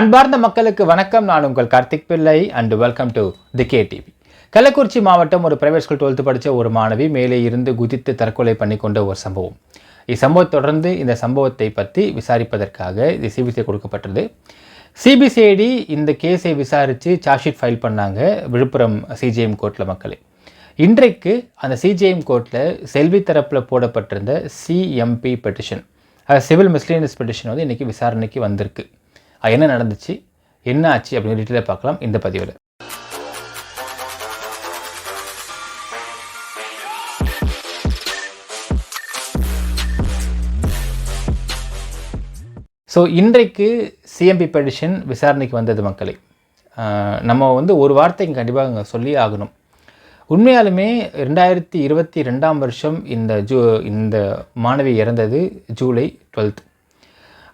அன்பார்ந்த மக்களுக்கு வணக்கம். நான் உங்கள் கார்த்திக் பிள்ளை and welcome to the KTV. Kallakurichi மாவட்டம் ஒரு பிரைவேட் ஸ்கூல் 12th படித்த ஒரு மாணவி மேலே இருந்து குதித்து தற்கொலை பண்ணி கொண்ட ஒரு சம்பவம். இச்சம்பவத்தை தொடர்ந்து இந்த சம்பவத்தை பற்றி விசாரிப்பதற்காக இது சிபிசிஐ கொடுக்கப்பட்டது. சிபிசிஐடி இந்த கேஸை விசாரித்து சார்ஜ் ஷீட் ஃபைல் பண்ணாங்க விழுப்புரம் சிஜிஎம் கோர்ட்டில். மக்களே, இன்றைக்கு அந்த சிஜிஎம் கோர்ட்டில் செல்வி தரப்பில் போடப்பட்டிருந்த CMP petition, civil miscellaneous petition வந்து இன்றைக்கி விசாரணைக்கு வந்திருக்கு. என்ன நடந்துச்சு, என்ன ஆச்சு அப்படின்னு டீட்டெயிலாக பார்க்கலாம் இந்த பதிவில். ஸோ இன்றைக்கு சிஎம்பி பெட்டிஷன் விசாரணைக்கு வந்தது. மக்களை, நம்ம வந்து ஒரு வார்த்தை இங்கே கண்டிப்பாக சொல்லி ஆகணும். உண்மையாலுமே 2022 இந்த மாணவி இறந்தது ஜூலை 12.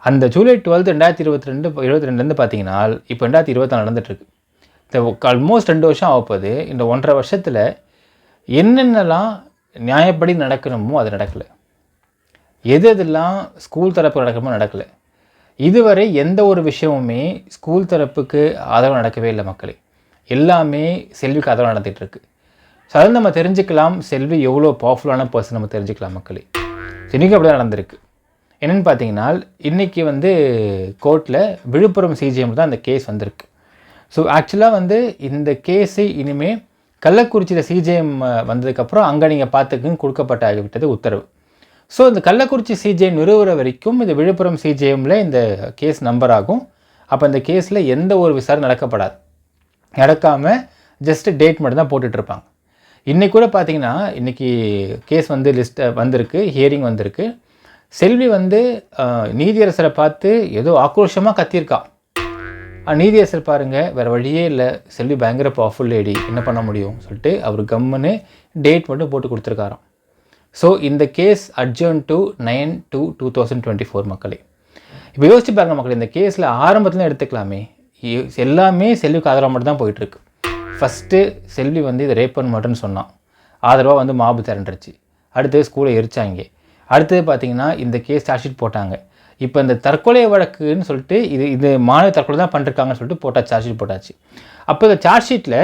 அந்த ஜூலை 12 2022 பார்த்தீங்கன்னா இப்போ 2024 நடந்துகிட்ருக்கு. இந்த ஆல்மோஸ்ட் 2 வருஷம் ஆகப்போகுது. இந்த 1.5 வருஷத்தில் என்னென்னலாம் நியாயப்படி நடக்கணுமோ அது நடக்கலை. எதெல்லாம் ஸ்கூல் தரப்பு நடக்கணுமோ நடக்கலை. இதுவரை எந்த ஒரு விஷயமுமே ஸ்கூல் தரப்புக்கு ஆதரவு நடக்கவே இல்லை. மக்களே, எல்லாமே செல்விக்கு ஆதரவு நடந்துகிட்ருக்கு. ஸோ அதில் நம்ம தெரிஞ்சுக்கலாம் செல்வி எவ்வளோ பவர்ஃபுல்லான பர்சன் நம்ம தெரிஞ்சுக்கலாம். மக்களே, இன்றைக்கி அப்படி தான் நடந்திருக்கு. என்னென்னு பார்த்தீங்கன்னா, இன்றைக்கி வந்து கோர்ட்டில் விழுப்புரம் சிஜிஎம் தான் அந்த கேஸ் வந்திருக்கு. ஸோ ஆக்சுவலாக வந்து இந்த கேஸை இனிமேல் கள்ளக்குறிச்சியில் சிஜிஎம் வந்ததுக்கப்புறம் அங்கே நீங்கள் பார்த்துக்குன்னு கொடுக்கப்பட்ட ஆகிவிட்டது உத்தரவு. ஸோ இந்த கள்ளக்குறிச்சி சிஜிஎம் நிறுவுற வரைக்கும் இந்த விழுப்புரம் சிஜிஎம்மில் இந்த கேஸ் நம்பர் ஆகும். அப்போ இந்த கேஸில் எந்த ஒரு விசாரணை நடக்காமல் ஜஸ்ட் டேட் மட்டும் தான் போட்டுட்ருப்பாங்க. இன்றைக்கி கூட பார்த்தீங்கன்னா இன்றைக்கி கேஸ் வந்து வந்திருக்கு, ஹியரிங் வந்திருக்கு. செல்வி வந்து நீதியரசரை பார்த்து ஏதோ ஆக்ரோஷமாக கத்தியிருக்கா. நீதியரசர் பாருங்கள், வேறு வழியே இல்லை, செல்வி பயங்கர பவர்ஃபுல் லேடி, என்ன பண்ண முடியும் சொல்லிட்டு அவர் கம்முன்னு டேட் மட்டும் போட்டு கொடுத்துருக்காராம். ஸோ இந்த கேஸ் அட்ஜர்ன் டு 9/2/2024. மக்களே, இப்போ யோசிச்சு பாருங்கள் மக்களே, இந்த கேஸில் ஆரம்பத்தில் எடுத்துக்கலாமே, எல்லாமே செல்விக்கு ஆதரவாக மட்டும் தான் போயிட்டுருக்கு. ஃபஸ்ட்டு செல்வி வந்து இதை ரேப் பண்ண மாட்டேன்னு சொன்னான், ஆதரவாக வந்து மாபு திரண்டுருச்சு. அடுத்தது ஸ்கூலை எரிச்சாங்க. அடுத்தது பார்த்திங்கன்னா இந்த கேஸ் சார்ஜ் ஷீட் போட்டாங்க. இப்போ இந்த தற்கொலை வழக்குன்னு சொல்லிட்டு இது மாணவி தற்கொலை தான் பண்ணிருக்காங்கன்னு சொல்லிட்டு சார்ஜ் ஷீட் போட்டாச்சு. அப்போ இந்த சார்ஜ் ஷீட்டில்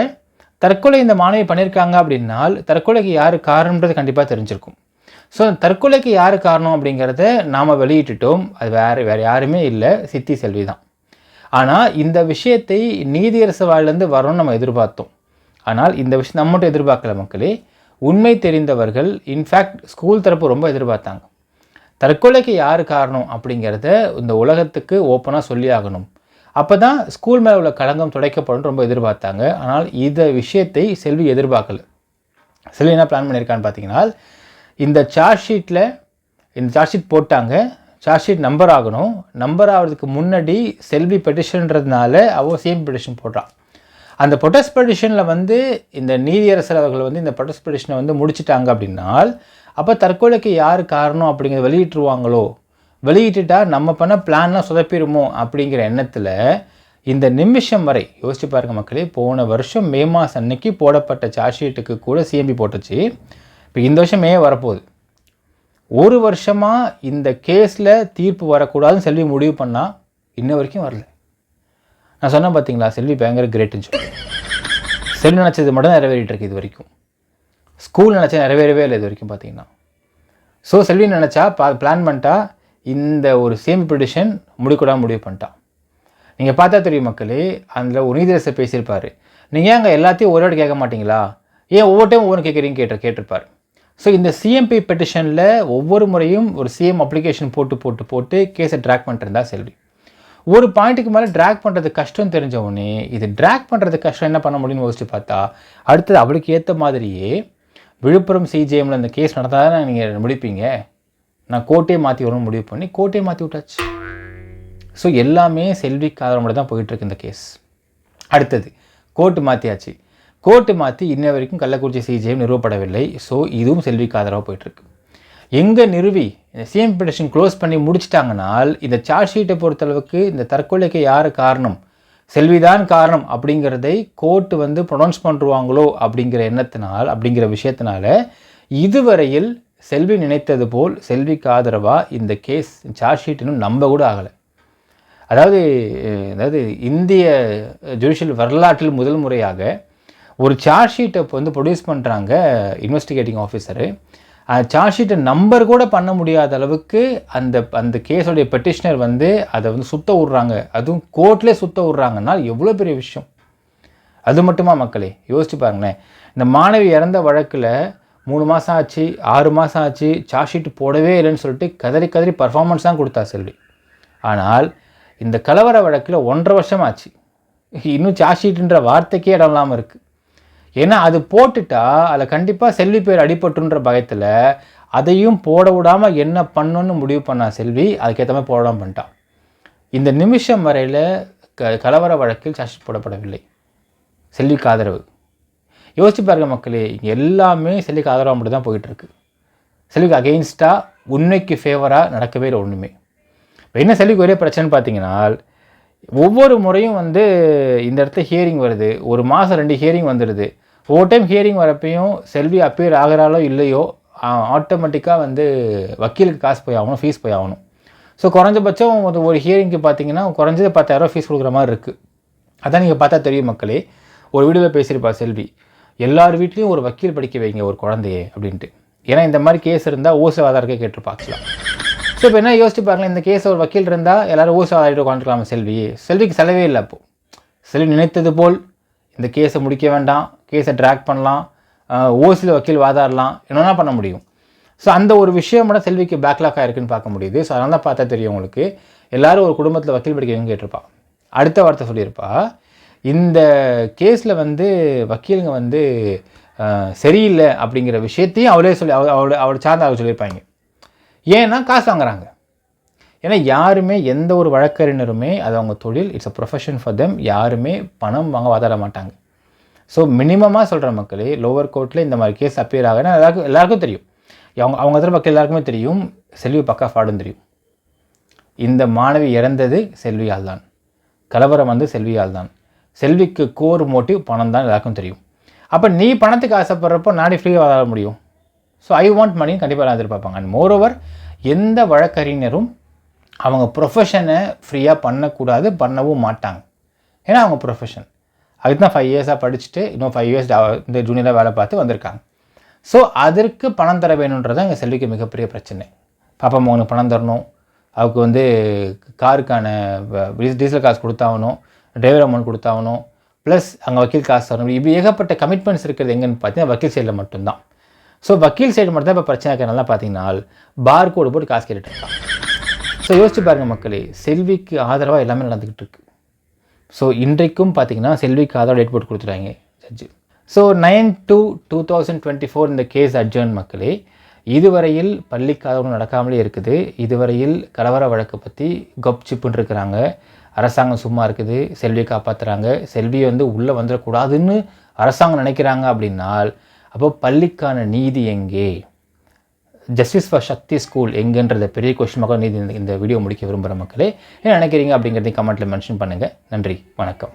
தற்கொலை இந்த மாணவி பண்ணியிருக்காங்க அப்படின்னால் தற்கொலைக்கு யார் காரணம்ன்றது கண்டிப்பாக தெரிஞ்சிருக்கும். ஸோ தற்கொலைக்கு யார் காரணம் அப்படிங்கிறத நாம் வெளியிட்டுட்டோம். அது வேறு யாருமே இல்லை, சித்தி செல்வி தான். ஆனால் இந்த விஷயத்தை நீதியரசு வாயிலேருந்து வரணும்னு நம்ம எதிர்பார்த்தோம். ஆனால் இந்த விஷயம் நம்ம மட்டும் எதிர்பார்க்கல. மக்களே, உண்மை தெரிந்தவர்கள் இன்ஃபேக்ட் ஸ்கூல் தரப்பு ரொம்ப எதிர்பார்த்தாங்க. தற்கொலைக்கு யார் காரணம் அப்படிங்கிறத இந்த உலகத்துக்கு ஓப்பனாக சொல்லி ஆகணும். அப்போ தான் ஸ்கூல் மேலே உள்ள களங்கம் துடைக்கப்படும் ரொம்ப எதிர்பார்த்தாங்க. ஆனால் இந்த விஷயத்தை செல்வி எதிர்பார்க்கலை. செல்வி என்ன பிளான் பண்ணியிருக்கான்னு பார்த்தீங்கன்னா, இந்த சார்ஜ் ஷீட் போட்டாங்க, சார்ஜ் ஷீட் நம்பர் ஆகணும். நம்பர் ஆகிறதுக்கு முன்னாடி செல்வி பெட்டிஷன்றதுனால அவள் சேம் பெட்டிஷன் போடுறான். அந்த ப்ரொடெஸ்ட் பெட்டிஷனில் வந்து இந்த நீதியரசர் அவர்கள் வந்து இந்த ப்ரொடெஸ்ட் பெட்டிஷனை வந்து முடிச்சிட்டாங்க அப்படின்னால் அப்போ தற்கொலைக்கு யார் காரணம் அப்படிங்கிறத வெளியிட்டுருவாங்களோ, வெளியிட்டுட்டால் நம்ம பண்ண பிளான்லாம் சொதப்பிடுமோ அப்படிங்கிற எண்ணத்தில் இந்த நிமிஷம் வரை யோசிச்சு பாருங்கள் மக்களே. போன வருஷம் மே மாதம் அன்னைக்கு போடப்பட்ட சார்ஜ் ஷீட்டுக்கு கூட சிஎம்பி போட்டுச்சு. இப்போ இந்த வருஷம் மே வரப்போகுது. ஒரு வருஷமாக இந்த கேஸில் தீர்ப்பு வரக்கூடாதுன்னு செல்வி முடிவு பண்ணால் இன்ன வரைக்கும் வரல. நான் சொன்னேன் பார்த்தீங்களா, செல்வி பயங்கர கிரேட்டுன்னு சொல்லி. செல்வி நினச்சது மட்டும் தான் நிறைவேறிட்டு இருக்கு இது வரைக்கும். ஸ்கூல் நினச்சா நிறைவேறவே இல்லை இது வரைக்கும் பார்த்தீங்கன்னா. ஸோ செல்வி நினச்சா பிளான் பண்ணிட்டா இந்த ஒரு சேம் பெட்டிஷன் முடிவு பண்ணிட்டா. நீங்கள் பார்த்தா தெரியும் மக்களே, அதில் ஒரு நீதியரசர் பேசியிருப்பார். நீங்கள் ஏங்க எல்லாத்தையும் ஒரு வாட்டி கேட்க மாட்டிங்களா, ஏன் ஒவ்வொரு டைம் ஒவ்வொரு கேட்குறீங்க கேட்டிருப்பார். ஸோ இந்த சிஎம்பி பெட்டிஷனில் ஒவ்வொரு முறையும் ஒரு சிஎம் அப்ளிகேஷன் போட்டு கேஸை ட்ராக் பண்ணிட்டு செல்வி. ஒரு பாயிண்ட்டுக்கு மேலே ட்ராக் பண்ணுறது கஷ்டம் தெரிஞ்சவொடனே இது ட்ராக் பண்ணுறது கஷ்டம் என்ன பண்ண முடியும்னு யோசிச்சு பார்த்தா அடுத்தது அவளுக்கு ஏற்ற மாதிரியே விழுப்புரம் சிஜிஎம்மில் இந்த கேஸ் நடந்தால் தான் நீங்கள் முடிப்பீங்க, நான் கோர்ட்டே மாற்றி வரணும்னு முடிவு பண்ணி கோர்ட்டே மாற்றி விட்டாச்சு. ஸோ எல்லாமே செல்விக்கு ஆதரவு மட்டும் தான் போயிட்டுருக்கு இந்த கேஸ். அடுத்தது கோர்ட்டு மாற்றியாச்சு. கோர்ட்டு மாற்றி இன்ன வரைக்கும் கள்ளக்குறிச்சி சிஜிஎம் நிறுவப்படவில்லை. ஸோ இதுவும் செல்விக்கு ஆதரவாக போயிட்டுருக்கு. எங்கே நிறுவி இந்த சிஎம் பெட்டிஷன் க்ளோஸ் பண்ணி முடிச்சிட்டாங்கனால் இந்த சார்ஜ் ஷீட்டை பொறுத்தளவுக்கு இந்த தற்கொலைக்கு யார் காரணம், செல்விதான் காரணம் அப்படிங்கிறதை கோர்ட்டு வந்து ப்ரொனவுன்ஸ் பண்ணுவாங்களோ அப்படிங்கிற விஷயத்தினால இதுவரையில் செல்வி நினைத்தது போல் செல்விக்கு ஆதரவாக இந்த கேஸ் சார்ஜ் ஷீட் இன்னும் நம்ப கூட ஆகலை. அதாவது அதாவது இந்திய ஜுடிஷியல் வரலாற்றில் முதல் முறையாக ஒரு சார்ஜ் ஷீட்டை வந்து ப்ரொடியூஸ் பண்ணுறாங்க இன்வெஸ்டிகேட்டிங் ஆஃபீஸரு. சார்ஜ் ஷீட்டை நம்பர் கூட பண்ண முடியாத அளவுக்கு அந்த கேஸோடைய பெட்டிஷனர் வந்து அதை வந்து சுத்த விட்றாங்க, அதுவும் கோர்ட்லேயே சுத்த விட்றாங்கன்னா எவ்வளோ பெரிய விஷயம். அது மட்டுமா மக்களே, யோசிச்சு பாருங்களேன். இந்த மாணவி இறந்த வழக்கில் 3 மாதம் ஆச்சு, 6 மாதம் ஆச்சு, சார்ஜ் ஷீட் போடவே இல்லைன்னு சொல்லிட்டு கதறி பர்ஃபார்மன்ஸ் தான் கொடுத்தா செல்வி. ஆனால் இந்த கலவர வழக்கில் 1.5 வருஷம் ஆச்சு, இன்னும் சார்ஜ் ஷீட்டுன்ற வார்த்தைக்கே இடம் இல்லாமல் இருக்குது. ஏன்னா அது போட்டுட்டா அதில் கண்டிப்பாக செல்வி பேர் அடிபட்டுன்ற பயத்தில் அதையும் போட விடாமல் என்ன பண்ணணுன்னு முடிவு பண்ணா செல்வி, அதுக்கேற்ற மாதிரி போடாமல் பண்ணிட்டான். இந்த நிமிஷம் வரையில் கலவர வழக்கில் சார்ஜ் ஷீட் போடப்படவில்லை. செல்விக்கு ஆதரவு யோசிச்சு பாருங்க மக்களே, எல்லாமே செல்விக்கு ஆதரவாக மட்டும் தான் போயிட்டுருக்கு. செல்விக்கு அகெயின்ஸ்டாக உண்மைக்கு ஃபேவராக நடக்கவே இல்லை ஒன்றுமே. என்ன செல்விக்கு ஒரே பிரச்சனைன்னு பார்த்தீங்கன்னா, ஒவ்வொரு முறையும் வந்து இந்த இடத்துல ஹியரிங் வருது, 1 மாதம் 2 ஹியரிங் வந்துடுது. ஒவ்வொரு டைம் ஹியரிங் வரப்பையும் செல்வி அப்பியர் ஆகிறாலோ இல்லையோ ஆட்டோமேட்டிக்காக வந்து வக்கீலுக்கு காசு போய் ஆகணும், ஃபீஸ் போய் ஆகணும். ஸோ குறைஞ்சபட்சம் ஒரு ஹியரிங்க்கு பார்த்தீங்கன்னா குறைஞ்சது 10,000 ஃபீஸ் கொடுக்குற மாதிரி இருக்குது. அதான் நீங்கள் பார்த்தா தெரியும் மக்களே. ஒரு வீடியோவில் பேசியிருப்பா செல்வி, எல்லார் வீட்லேயும் ஒரு வக்கீல் படிக்க வைங்க ஒரு குழந்தையே அப்படின்ட்டு. ஏன்னா இந்த மாதிரி கேஸ் இருந்தால் ஓசவாதாரக்கே கேட்டுருப்பாக்கலாம். ஸோ இப்போ என்ன யோசிச்சு பாருங்களேன், இந்த கேஸ் ஒரு வக்கீல் இருந்தால் எல்லோரும் ஓசவாதாரிட்டு உட்காந்துக்கலாமா செல்விக்கு செலவே இல்லை. அப்போது செல்வி நினைத்தது போல் இந்த கேஸை முடிக்க வேண்டாம், கேஸை ட்ராக் பண்ணலாம், ஓசியில் வக்கீல் வாதாடலாம், என்னென்னா பண்ண முடியும். ஸோ அந்த ஒரு விஷயம் மட்டும் செல்விக்கு பேக்லாக் ஆகிருக்குன்னு பார்க்க முடியுது. ஸோ அதனால தான் பார்த்தா தெரியும் உங்களுக்கு, எல்லோரும் ஒரு குடும்பத்தில் வக்கீல் படிக்க வைங்க கேட்டிருப்பா. அடுத்த வார்த்தை சொல்லியிருப்பா, இந்த கேஸில் வந்து வக்கீலுங்க வந்து சரியில்லை அப்படிங்கிற விஷயத்தையும் அவளே சொல்லி அவளை சார்ந்து அவர் சொல்லியிருப்பாங்க. ஏன்னா காசு வாங்குறாங்க. ஏன்னா யாருமே எந்த ஒரு வழக்கறிஞருமே அது அவங்க தொழில், it's a profession for them. யாருமே பணம் வாங்க வாதாட மாட்டாங்க. ஸோ மினிமமாக சொல்கிற மக்களே, லோவர் கோர்ட்டில் இந்த மாதிரி கேஸ் அப்பியர் ஆகுன்னா எல்லாருக்கும் தெரியும், அவங்க எதிர மக்கள் எல்லாருக்குமே தெரியும், செல்வி பக்கா ஃப்ராடுன்னு தெரியும். இந்த மாணவி இறந்தது செல்வியால் தான், கலவரம் வந்து செல்வியால் தான். செல்விக்கு கோர் மோட்டிவ் பணம் தான் எல்லாருக்கும் தெரியும். அப்போ நீ பணத்துக்கு ஆசைப்படுறப்போ நாடி ஃப்ரீயாக வாதாட முடியும். ஸோ ஐ வாண்ட் மணின்னு கண்டிப்பாக எதிர்பார்ப்பாங்க. அண்ட் மோரோவர் எந்த வழக்கறிஞரும் அவங்க ப்ரொஃபஷனை ஃப்ரீயாக பண்ணக்கூடாது, பண்ணவும் மாட்டாங்க. ஏன்னா அவங்க ப்ரொஃபஷன். அதுக்கு தான் 5 இயர்ஸாக படிச்சுட்டு இன்னும் 5 இயர்ஸ் இந்த ஜூனியராக வேலை பார்த்து வந்திருக்காங்க. ஸோ அதற்கு பணம் தர வேணுன்றது எங்கள் செல்விக்கு மிகப்பெரிய பிரச்சனை. பாப்பா மகனுக்கு பணம் தரணும், அவருக்கு வந்து காருக்கான டீசல் காசு கொடுத்தாகணும், டிரைவர் அமௌண்ட் கொடுத்தாகணும், ப்ளஸ் அங்கே வக்கீல் காசு தரணும். இப்படி ஏகப்பட்ட கமிட்மெண்ட்ஸ் இருக்கிறது எங்கன்னு பார்த்தீங்கன்னா வக்கீல் சைடில் மட்டும்தான். ஸோ வக்கீல் சைடு மட்டும் தான் இப்போ பிரச்சனை இருக்கிறனால பார்த்தீங்கன்னா பார் கோடு போட்டு காசு கேட்டுட்டு இருக்காங்க. ஸோ யோசிச்சு பாருங்கள் மக்களே, செல்விக்கு ஆதரவாக எல்லாமே நடந்துக்கிட்டு இருக்கு. ஸோ இன்றைக்கும் பார்த்தீங்கன்னா செல்விக்கு ஆதரவு டேட் போட்டு கொடுத்துட்டாங்க ஜட்ஜு. ஸோ 9/2/2024 இந்த கேஸ் அட்ஜர்ன் மக்களே. இதுவரையில் பள்ளிக்கு ஆதரவு நடக்காமலே இருக்குது. இதுவரையில் கலவர வழக்கு பற்றி கப்சிப்புன்னு இருக்கிறாங்க. அரசாங்கம் சும்மா இருக்குது, செல்வியை காப்பாற்றுறாங்க. செல்வியை வந்து உள்ளே வந்துடக்கூடாதுன்னு அரசாங்கம் நினைக்கிறாங்க. அப்படின்னால் அப்போ பள்ளிக்கான நீதி எங்கே? ஜஸ்டிஸ் ஃபார் சக்தி ஸ்கூல் எங்கேன்றத பெரிய கொஸ்டின் மக்கள் நீதி இந்த வீடியோ முடிக்க விரும்புகிற மக்களே என்ன நினைக்கிறீங்க அப்படிங்கிறதையும் கமெண்ட்டில் மென்ஷன் பண்ணுங்கள். நன்றி, வணக்கம்.